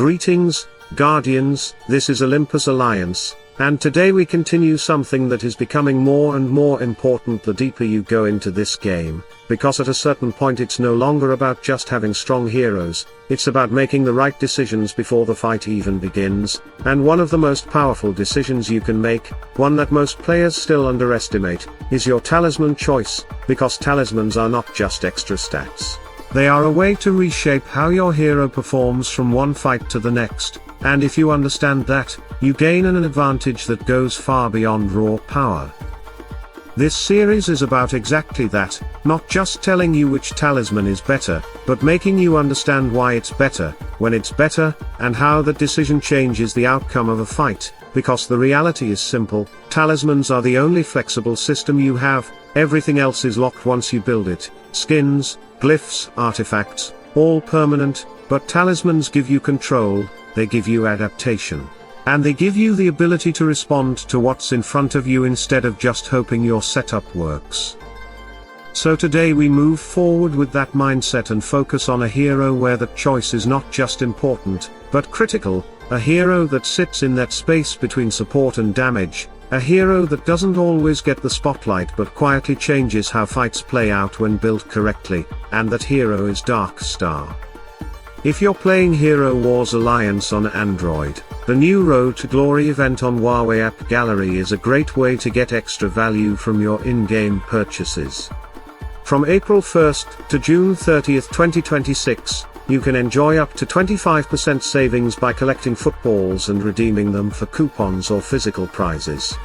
Greetings, Guardians, this is Olympus Alliance, and today we continue something that is becoming more and more important the deeper you go into this game, because at a certain point it's no longer about just having strong heroes, it's about making the right decisions before the fight even begins, and one of the most powerful decisions you can make, one that most players still underestimate, is your talisman choice, because talismans are not just extra stats. They are a way to reshape how your hero performs from one fight to the next, and if you understand that, you gain an advantage that goes far beyond raw power. This series is about exactly that, not just telling you which talisman is better, but making you understand why it's better, when it's better, and how that decision changes the outcome of a fight, because the reality is simple, talismans are the only flexible system you have, everything else is locked once you build it, skins, glyphs, artifacts, all permanent, but talismans give you control, they give you adaptation. And they give you the ability to respond to what's in front of you instead of just hoping your setup works. So today we move forward with that mindset and focus on a hero where that choice is not just important, but critical, a hero that sits in that space between support and damage, a hero that doesn't always get the spotlight but quietly changes how fights play out when built correctly, and that hero is Dark Star. If you're playing Hero Wars Alliance on Android, the new Road to Glory event on Huawei App Gallery is a great way to get extra value from your in-game purchases. From April 1st to June 30th 2026, you can enjoy up to 25% savings by collecting footballs and redeeming them for coupons or physical prizes.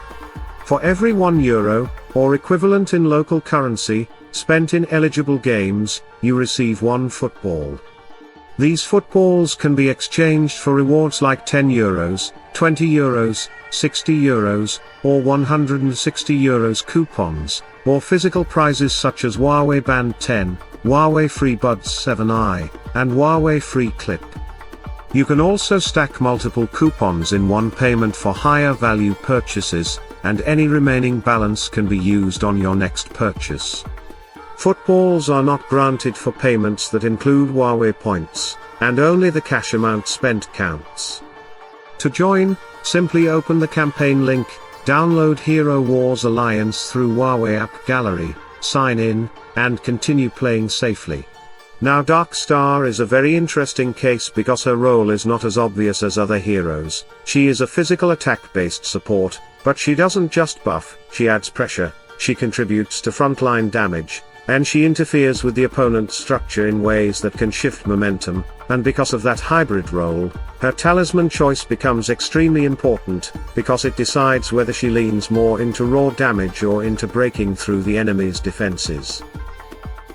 For every €1, or equivalent in local currency, spent in eligible games, you receive one football. These footballs can be exchanged for rewards like €10, €20, €60, or €160 coupons, or physical prizes such as Huawei Band 10, Huawei Free Buds 7i, and Huawei Free Clip. You can also stack multiple coupons in one payment for higher value purchases, and any remaining balance can be used on your next purchase. Footballs are not granted for payments that include Huawei points, and only the cash amount spent counts. To join, simply open the campaign link, download Hero Wars Alliance through Huawei App Gallery, sign in, and continue playing safely. Now Dark Star is a very interesting case because her role is not as obvious as other heroes. She is a physical attack-based support, but she doesn't just buff, she adds pressure, she contributes to frontline damage, and she interferes with the opponent's structure in ways that can shift momentum, and because of that hybrid role, her talisman choice becomes extremely important, because it decides whether she leans more into raw damage or into breaking through the enemy's defenses.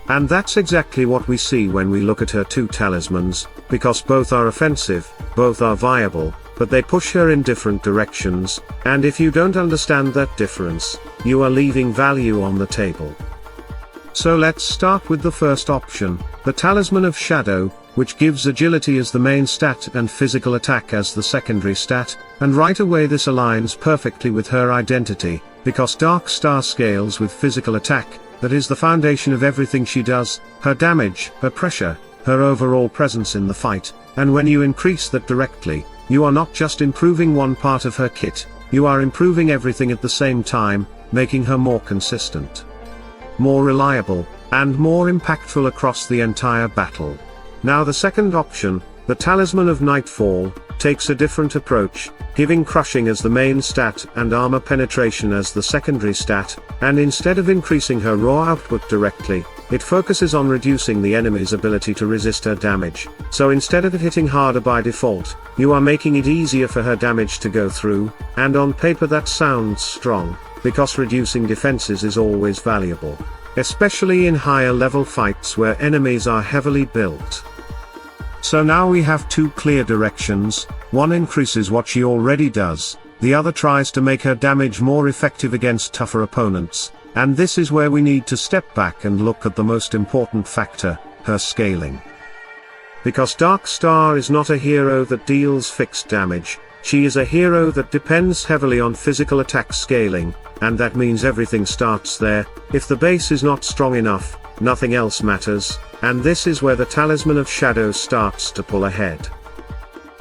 And that's exactly what we see when we look at her two talismans, because both are offensive, both are viable, but they push her in different directions, and if you don't understand that difference, you are leaving value on the table. So let's start with the first option, the Talisman of Shadow, which gives agility as the main stat and physical attack as the secondary stat, and right away this aligns perfectly with her identity, because Dark Star scales with physical attack, that is the foundation of everything she does, her damage, her pressure, her overall presence in the fight, and when you increase that directly, you are not just improving one part of her kit, you are improving everything at the same time, making her more consistent, more reliable, and more impactful across the entire battle. Now the second option, the Talisman of Nightfall, takes a different approach, giving crushing as the main stat and armor penetration as the secondary stat, and instead of increasing her raw output directly, it focuses on reducing the enemy's ability to resist her damage. So instead of it hitting harder by default, you are making it easier for her damage to go through, and on paper that sounds strong, because reducing defenses is always valuable, especially in higher level fights where enemies are heavily built. So now we have two clear directions, one increases what she already does, the other tries to make her damage more effective against tougher opponents, and this is where we need to step back and look at the most important factor, her scaling. Because Dark Star is not a hero that deals fixed damage, she is a hero that depends heavily on physical attack scaling, and that means everything starts there. If the base is not strong enough, nothing else matters, and this is where the Talisman of Shadow starts to pull ahead.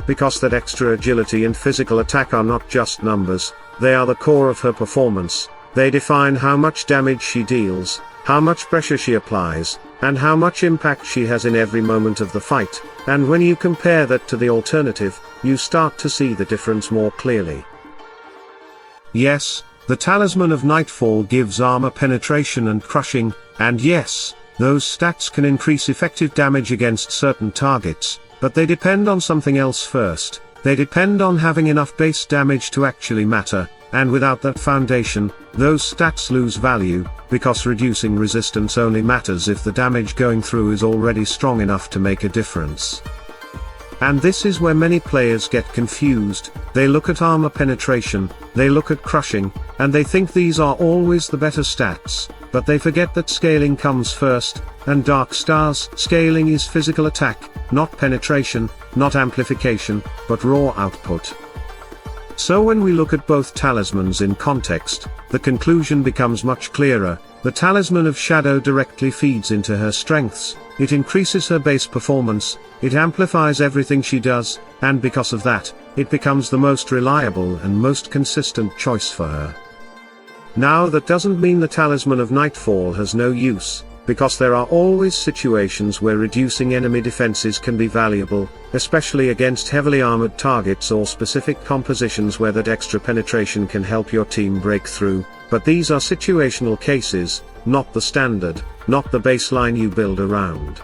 because that extra agility and physical attack are not just numbers, they are the core of her performance. They define how much damage she deals, how much pressure she applies, and how much impact she has in every moment of the fight, and when you compare that to the alternative, you start to see the difference more clearly. Yes, the Talisman of Nightfall gives armor penetration and crushing, and yes, those stats can increase effective damage against certain targets, but they depend on something else first. They depend on having enough base damage to actually matter, and without that foundation, those stats lose value, because reducing resistance only matters if the damage going through is already strong enough to make a difference. And this is where many players get confused. They look at armor penetration, they look at crushing, and they think these are always the better stats, but they forget that scaling comes first, and Dark Star's scaling is physical attack, not penetration, not amplification, but raw output. So when we look at both talismans in context, the conclusion becomes much clearer. The Talisman of Shadow directly feeds into her strengths, it increases her base performance, it amplifies everything she does, and because of that, it becomes the most reliable and most consistent choice for her. Now that doesn't mean the Talisman of Nightfall has no use, because there are always situations where reducing enemy defenses can be valuable, especially against heavily armored targets or specific compositions where that extra penetration can help your team break through, but these are situational cases, not the standard, not the baseline you build around.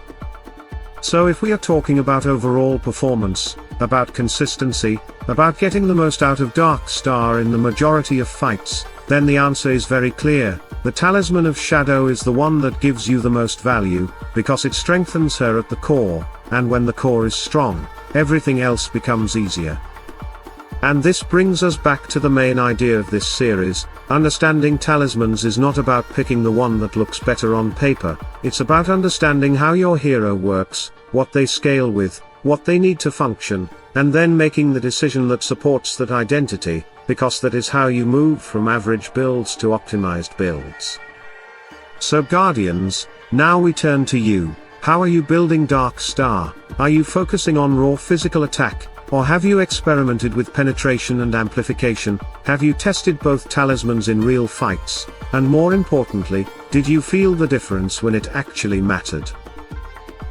So if we are talking about overall performance, about consistency, about getting the most out of Dark Star in the majority of fights, then the answer is very clear. The Talisman of Shadow is the one that gives you the most value, because it strengthens her at the core, and when the core is strong, everything else becomes easier. And this brings us back to the main idea of this series. Understanding talismans is not about picking the one that looks better on paper, it's about understanding how your hero works, what they scale with, what they need to function, and then making the decision that supports that identity, because that is how you move from average builds to optimized builds. So Guardians, now we turn to you. How are you building Dark Star? Are you focusing on raw physical attack, or have you experimented with penetration and amplification? Have you tested both talismans in real fights? And more importantly, did you feel the difference when it actually mattered?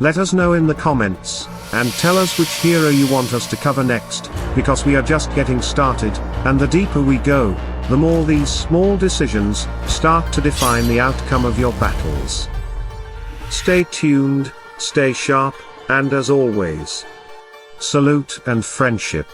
Let us know in the comments, and tell us which hero you want us to cover next, because we are just getting started, and the deeper we go, the more these small decisions start to define the outcome of your battles. Stay tuned, stay sharp, and as always, salute and friendship.